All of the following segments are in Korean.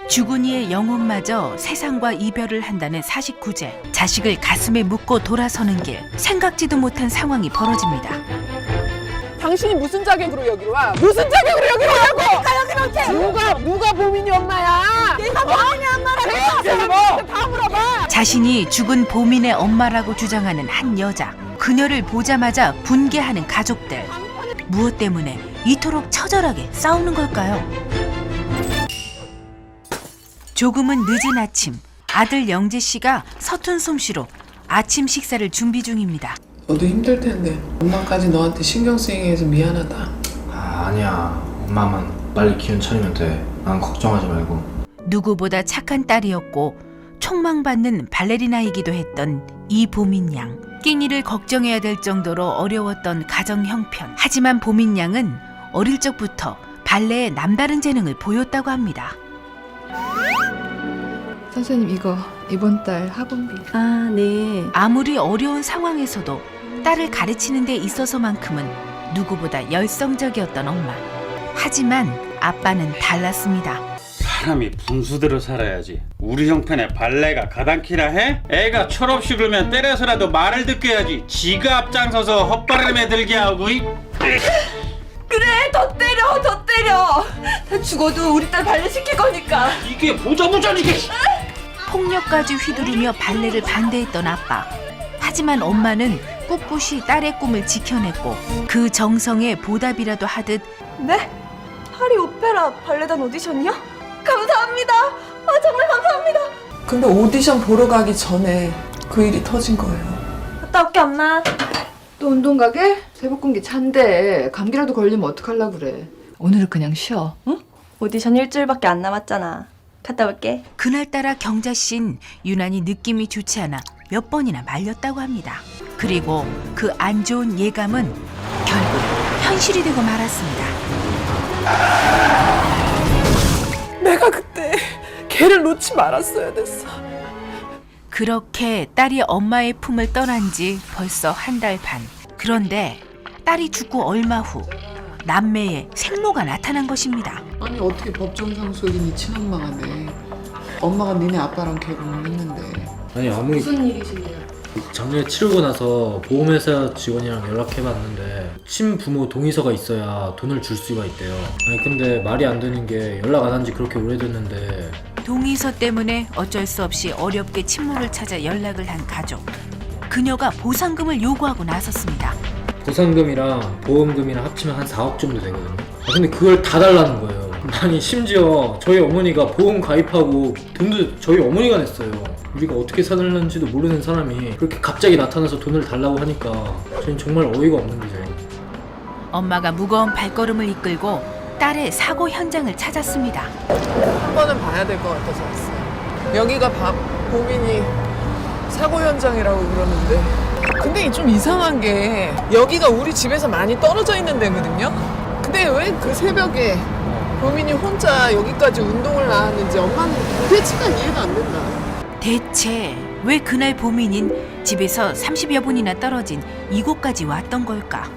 죽은 이의 영혼마저 세상과 이별을 한다는 49제. 자식을 가슴에 묻고 돌아서는 길. 생각지도 못한 상황이 벌어집니다. 당신이 무슨 자격으로 여기로 와? 무슨 자격으로 여기로 오냐고! 내가 여기로 누가 보민이 엄마야? 내가 보민이 엄마라고! 다 물어봐! 자신이 죽은 보민의 엄마라고 주장하는 한 여자. 그녀를 보자마자 분개하는 가족들. 무엇 때문에 이토록 처절하게 싸우는 걸까요? 조금은 늦은 아침, 아들 영재 씨가 서툰 솜씨로 아침 식사를 준비 중입니다. 너도 힘들 텐데 엄마까지 너한테 신경 쓰이게 해서 미안하다. 아니야. 엄마만 빨리 기운 차리면 돼. 난 걱정하지 말고. 누구보다 착한 딸이었고 촉망받는 발레리나이기도 했던 이보민 양. 끼니를 걱정해야 될 정도로 어려웠던 가정 형편. 하지만 보민 양은 어릴 적부터 발레에 남다른 재능을 보였다고 합니다. 선생님 이거 이번 달 학원비. 아, 네. 아무리 어려운 상황에서도 딸을 가르치는 데 있어서만큼은 누구보다 열성적이었던 엄마. 하지만 아빠는 달랐습니다. 사람이 분수대로 살아야지. 우리 형편에 발레가 가당키나 해? 애가 철없이 굴면 때려서라도 말을 듣게 해야지. 지가 앞장서서 헛바람에 들게 하고. 그래, 더 때려, 더 때려. 다 죽어도 우리 딸 발레 시킬 거니까. 이게 보자보자지. 폭력까지 휘두르며 발레를 반대했던 아빠. 하지만 엄마는 꿋꿋이 딸의 꿈을 지켜냈고 그 정성에 보답이라도 하듯 네? 파리 오페라 발레단 오디션이요? 감사합니다. 아, 정말 감사합니다. 근데 오디션 보러 가기 전에 그 일이 터진 거예요. 갔다 올게, 엄마. 또 운동 가게? 새벽 공기 찬데 감기라도 걸리면 어떡하려고 그래. 오늘은 그냥 쉬어. 응? 오디션 일주일밖에 안 남았잖아. 갔다 올게. 그날따라 경자 씨는 유난히 느낌이 좋지 않아 몇 번이나 말렸다고 합니다. 그리고 그 안 좋은 예감은 결국 현실이 되고 말았습니다. 내가 그때 걔를 놓지 말았어야 됐어. 그렇게 딸이 엄마의 품을 떠난 지 벌써 한 달 반. 그런데 딸이 죽고 얼마 후 남매의 생모가 나타난 것입니다. 아니 어떻게 법정상속이 네 친엄마가 돼. 엄마가 니네 아빠랑 결혼을 했는데. 아니 아무리 무슨 일이신데요? 작년에 치르고 나서 보험회사 직원이랑 연락해봤는데 친부모 동의서가 있어야 돈을 줄 수가 있대요. 아니 근데 말이 안 되는 게 연락 안 한 지 그렇게 오래됐는데 동의서 때문에 어쩔 수 없이 어렵게 친모를 찾아 연락을 한 가족. 그녀가 보상금을 요구하고 나섰습니다. 보상금이랑 보험금이랑 합치면 한 4억 정도 되거든요. 근데 그걸 다 달라는 거예요. 아니 심지어 저희 어머니가 보험 가입하고 돈도 저희 어머니가 냈어요. 우리가 어떻게 살았는지도 모르는 사람이 그렇게 갑자기 나타나서 돈을 달라고 하니까 저는 정말 어이가 없는 거죠. 엄마가 무거운 발걸음을 이끌고 딸의 사고 현장을 찾았습니다. 한 번은 봐야 될 것 같아서 왔어요. 여기가 보민이 사고 현장이라고 그러는데 근데 좀 이상한 게 여기가 우리 집에서 많이 떨어져 있는 데거든요. 근데 왜 그 새벽에 보민이 혼자 여기까지 운동을 나왔는지 엄마는 도대체가 이해가 안 된다. 대체 왜 그날 보민인 집에서 30여 분이나 떨어진 이곳까지 왔던 걸까?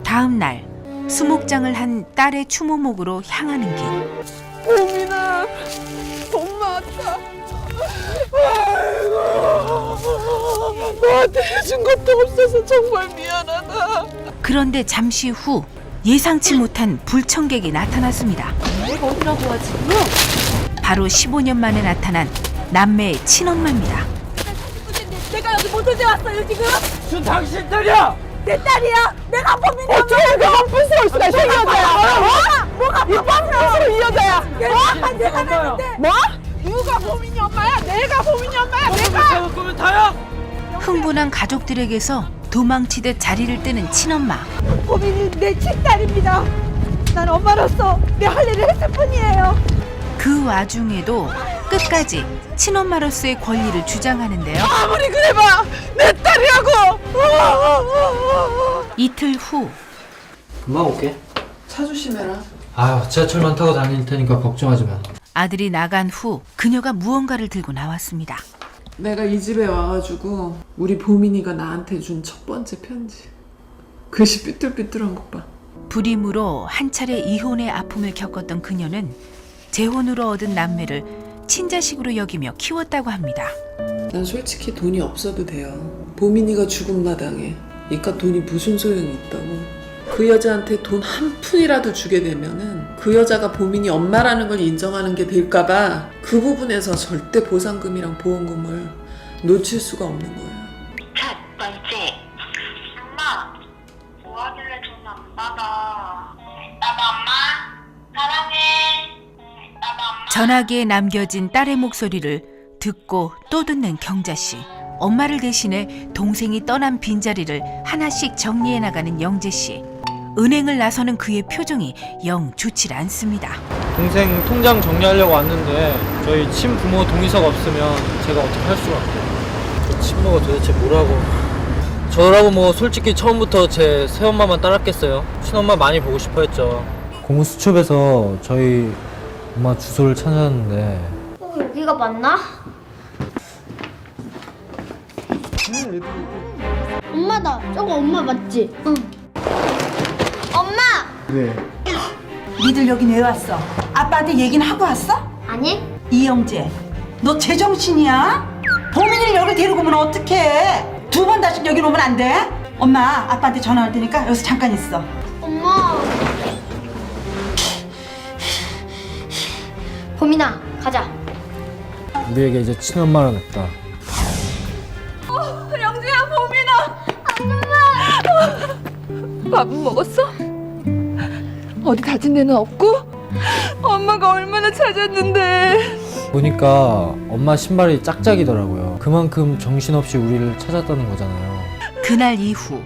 다음 날 수목장을 한 딸의 추모목으로 향하는 길. 보민아, 엄마 왔다. 아이고, 너한테 해준 것도 없어서 정말 미안하다. 그런데 잠시 후 예상치 못한 불청객이 나타났습니다. 내가 어디라고 하지고요? 바로 15년 만에 나타난 남매의 친엄마입니다. 내가 여기 못 오게 왔어요, 지금? 저 당신 딸이야. 내 딸이야. 내가 보민이 어쩌면 그 나쁜 수가 있어, 이 여자야. 뭐가 이 뻔뻔스러운 이 여자야. 내가 나는데. 뭐? 누가 보민이 엄마야? 내가 보민이 엄마야, 내가. 그러면 다야. 흥분한 가족들에게서 도망치듯 자리를 뜨는 친엄마. 보민이 내 친딸입니다. 난 엄마로서 내 할 일을 했을 뿐이에요. 그 와중에도 끝까지 친엄마로서의 권리를 주장하는데요. 아무리 그래봐, 내 딸이라고. 이틀 후 금방 올게. 차 조심해라. 아유 지하철만 타고 다닐 테니까 걱정하지 마. 아들이 나간 후 그녀가 무언가를 들고 나왔습니다. 내가 이 집에 와가지고 우리 보민이가 나한테 준 첫 번째 편지. 글씨 삐뚤삐뚤한 것 봐. 불임으로 한 차례 이혼의 아픔을 겪었던 그녀는 재혼으로 얻은 남매를 친자식으로 여기며 키웠다고 합니다. 난 솔직히 돈이 없어도 돼요. 보민이가 죽은 마당에 이깟 돈이 무슨 소용이 있다고. 그 여자한테 돈 한 푼이라도 주게 되면은 그 여자가 보민이 엄마라는 걸 인정하는 게 될까봐 그 부분에서 절대 보상금이랑 보험금을 놓칠 수가 없는 거예요. 첫 번째, 엄마, 뭐 하길래 돈 안 받아? 나도 엄마, 사랑해. 나도 엄마. 전화기에 남겨진 딸의 목소리를 듣고 또 듣는 경자씨. 엄마를 대신해 동생이 떠난 빈자리를 하나씩 정리해 나가는 영재씨. 은행을 나서는 그의 표정이 영 좋질 않습니다. 동생 통장 정리하려고 왔는데 저희 친부모 동의서가 없으면 제가 어떻게 할 수가 없어요. 저 친모가 도대체 뭐라고. 저라고 뭐 솔직히 처음부터 제 새엄마만 따랐겠어요. 친엄마 많이 보고 싶어 했죠. 공무수첩에서 저희 엄마 주소를 찾았는데 여기가 맞나? 엄마다. 저거 엄마 맞지? 응. 엄마! 네. 니들 여긴 왜 왔어? 아빠한테 얘기는 하고 왔어? 아니? 이영재, 너 제정신이야? 보민이를 여기 데리고 오면 어떡해? 2번 다시 여기 오면 안 돼? 엄마, 아빠한테 전화할 테니까 여기서 잠깐 있어. 엄마. 보민아, 가자. 우리에게 이제 친엄마는 없다. 영재야, 보민아. 밥은 먹었어? 어디 다친 데는 없고? 엄마가 얼마나 찾았는데. 보니까 엄마 신발이 짝짝이더라고요. 그만큼 정신없이 우리를 찾았다는 거잖아요. 그날 이후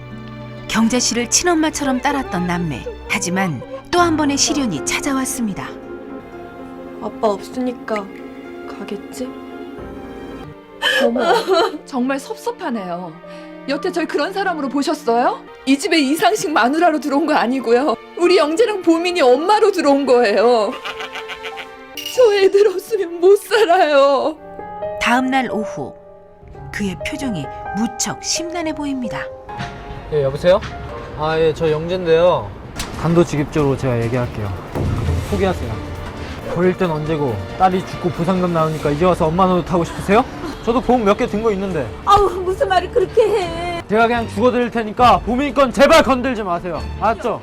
경자씨를 친엄마처럼 따랐던 남매. 하지만 또 한 번의 시련이 찾아왔습니다. 아빠 없으니까 가겠지? 어머, 정말 섭섭하네요. 여태 저희 그런 사람으로 보셨어요? 이 집에 이상식 마누라로 들어온 거 아니고요. 우리 영재랑 보민이 엄마로 들어온 거예요. 저 애들 없으면 못 살아요. 다음 날 오후 그의 표정이 무척 심란해 보입니다. 예, 여보세요? 아, 예, 저 영재인데요. 단도직입적으로 제가 얘기할게요. 좀 포기하세요. 버릴 땐 언제고 딸이 죽고 보상금 나오니까 이제 와서 엄마 노릇 하고 싶으세요? 저도 보험 몇 개 든 거 있는데. 아우, 무슨 말을 그렇게 해. 제가 그냥 죽어드릴 테니까 보민 건 제발 건들지 마세요. 알았죠?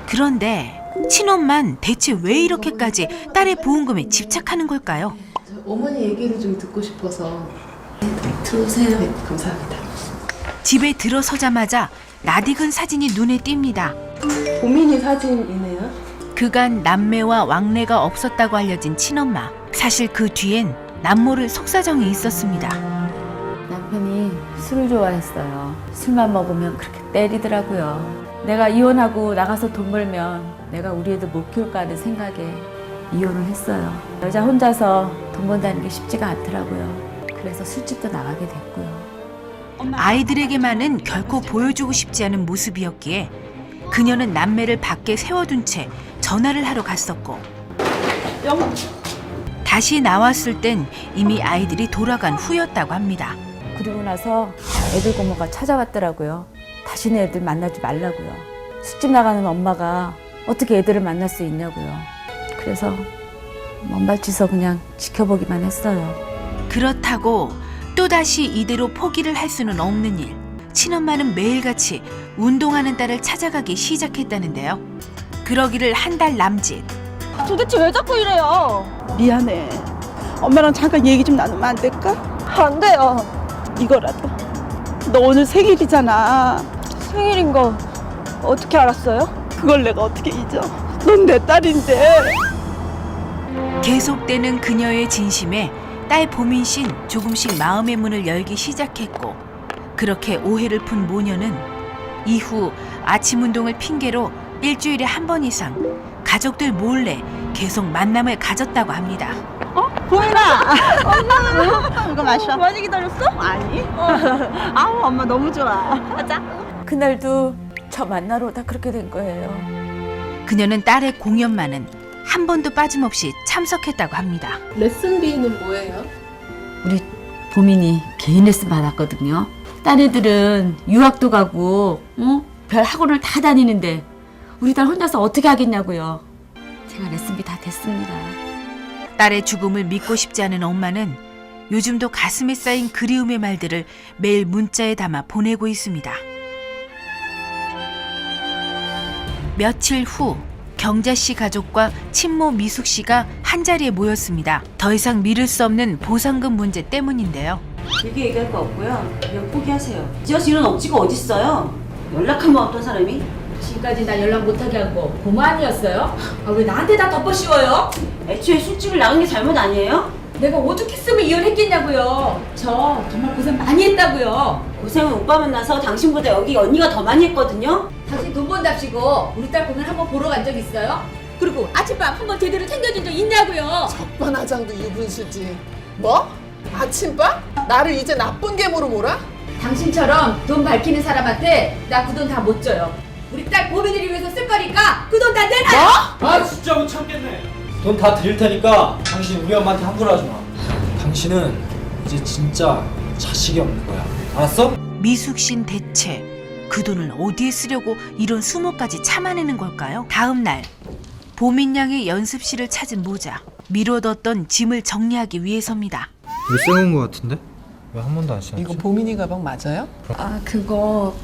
그런데 친엄만 대체 왜 이렇게까지 딸의 보험금에 집착하는 걸까요? 어머니 얘기를 좀 듣고 싶어서 들어오세요. 네, 감사합니다. 집에 들어서자마자 낯익은 사진이 눈에 띕니다. 보민이 사진이네요. 그간 남매와 왕래가 없었다고 알려진 친엄마. 사실 그 뒤엔 남모를 속사정이 있었습니다. 남편이 술을 좋아했어요. 술만 먹으면 그렇게 때리더라고요. 내가 이혼하고 나가서 돈 벌면 내가 우리 애들 못 키울까 하는 생각에 이혼을 했어요. 여자 혼자서 돈 번다는 게 쉽지가 않더라고요. 그래서 술집도 나가게 됐고요. 아이들에게만은 결코 보여주고 싶지 않은 모습이었기에 그녀는 남매를 밖에 세워둔 채 전화를 하러 갔었고 다시 나왔을 땐 이미 아이들이 돌아간 후였다고 합니다. 그리고 나서 애들 고모가 찾아왔더라고요. 다시는 애들 만나지 말라고요. 술집 나가는 엄마가 어떻게 애들을 만날 수 있냐고요. 그래서 먼발치서 그냥 지켜보기만 했어요. 그렇다고 또다시 이대로 포기를 할 수는 없는 일. 친엄마는 매일같이 운동하는 딸을 찾아가기 시작했다는데요. 그러기를 한 달 남짓. 도대체 왜 자꾸 이래요? 미안해. 엄마랑 잠깐 얘기 좀 나누면 안 될까? 안 돼요. 이거라도. 너 오늘 생일이잖아. 생일인 거 어떻게 알았어요? 그걸 내가 어떻게 잊어? 넌 내 딸인데. 계속되는 그녀의 진심에 딸 보민 씨는 조금씩 마음의 문을 열기 시작했고 그렇게 오해를 푼 모녀는 이후 아침 운동을 핑계로 일주일에 한 번 이상 가족들 몰래 계속 만남을 가졌다고 합니다. 보인아. 엄마. 이거 마셔. 많이 기다렸어? 아니. 아우, 엄마 너무 좋아. 가자. 그날도 저 만나러 오다 그렇게 된 거예요. 그녀는 딸의 공연만은 한 번도 빠짐없이 참석했다고 합니다. 레슨비는 뭐예요? 우리 보민이 개인 레슨 받았거든요. 딴 애들은 유학도 가고 별 학원을 다 다니는데 우리 딸 혼자서 어떻게 하겠냐고요. 제가 레슨비 다 됐습니다. 딸의 죽음을 믿고 싶지 않은 엄마는 요즘도 가슴에 쌓인 그리움의 말들을 매일 문자에 담아 보내고 있습니다. 며칠 후 경자 씨 가족과 친모 미숙 씨가 한자리에 모였습니다. 더 이상 미룰 수 없는 보상금 문제 때문인데요. 길게 얘기할 거 없고요. 그냥 포기하세요. 지어서 이런 억지가 어딨어요? 연락하면 어떤 사람이? 지금까지 나 연락 못하게 하고 고모 아니었어요? 아, 왜 나한테 다 덮어 씌워요? 애초에 술집을 나간 게 잘못 아니에요? 내가 오죽했으면 이혼했겠냐고요. 저 정말 고생 많이 했다고요. 고생은 오빠 만나서 당신보다 여기 언니가 더 많이 했거든요? 당신 돈 번답시고 우리 딸 공연 한번 보러 간 적 있어요? 그리고 아침밥 한번 제대로 챙겨준 적 있냐고요. 적반하장도 유분수지. 뭐? 아침밥? 나를 이제 나쁜 계모로 몰아? 당신처럼 돈 밝히는 사람한테 나 그 돈 다 못 줘요. 우리 딸 보민이를 위해서 쓸 거니까 그 돈 다 내놔요. 아 진짜 못 참겠네. 돈 다 드릴 테니까 당신 우리 엄마한테 함부로 하지 마. 당신은 이제 진짜 자식이 없는 거야. 알았어? 미숙 씨는 대체 그 돈을 어디에 쓰려고 이런 수모까지 참아내는 걸까요? 다음 날 보민 양의 연습실을 찾은 모자. 미뤄뒀던 짐을 정리하기 위해서입니다. 이거 새거인 거 같은데? 왜 한 번도 안 신었지? 이거 보민이 가방 맞아요? 아, 그거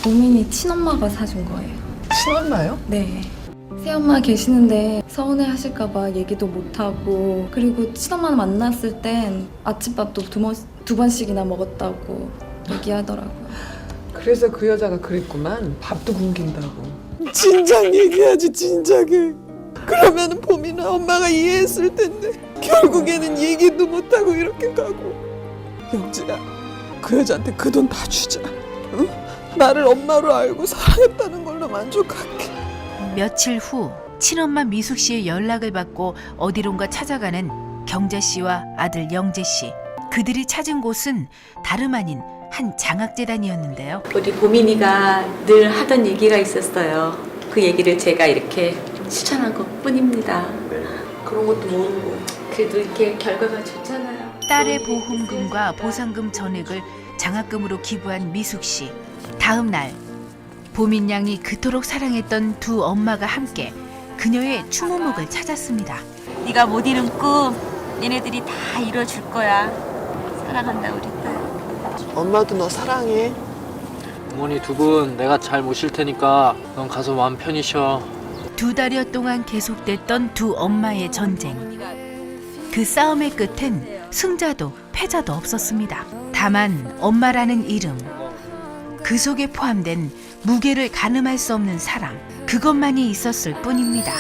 보민이 친엄마가 사준 거예요. 친엄마요? 네. 새엄마 계시는데 서운해 하실까봐 얘기도 못하고, 그리고 친엄마 만났을 땐 아침밥도 두 번씩이나 먹었다고 얘기하더라고요. 그래서 그 여자가 그랬구만. 밥도 굶긴다고. 진작 얘기하지 진작에. 그러면 보민아 엄마가 이해했을 텐데 결국에는 얘기도 못하고 이렇게 가고. 영지야, 그 여자한테 그 돈 다 주자. 응? 나를 엄마로 알고 사랑했다는 걸로 만족할게. 며칠 후 친엄마 미숙 씨의 연락을 받고 어디론가 찾아가는 경자 씨와 아들 영재 씨. 그들이 찾은 곳은 다름 아닌 한 장학재단이었는데요. 우리 보민이가 늘 하던 얘기가 있었어요. 그 얘기를 제가 이렇게 실천한 것 뿐입니다. 그런 것도 모르고. 그래도 이렇게 결과가 좋잖아요. 딸의 보험금과 보상금 전액을 장학금으로 기부한 미숙 씨. 다음 날 보민 양이 그토록 사랑했던 두 엄마가 함께 그녀의 추모목을 찾았습니다. 네가 못 이룬 꿈 얘네들이 다 이뤄줄 거야. 사랑한다 우리 딸. 엄마도 너 사랑해. 어머니 두 분 내가 잘 모실 테니까 넌 가서 마음 편히 쉬어. 2달여 동안 계속됐던 두 엄마의 전쟁. 그 싸움의 끝엔 승자도 패자도 없었습니다. 다만 엄마라는 이름, 그 속에 포함된 무게를 가늠할 수 없는 사랑, 그것만이 있었을 뿐입니다.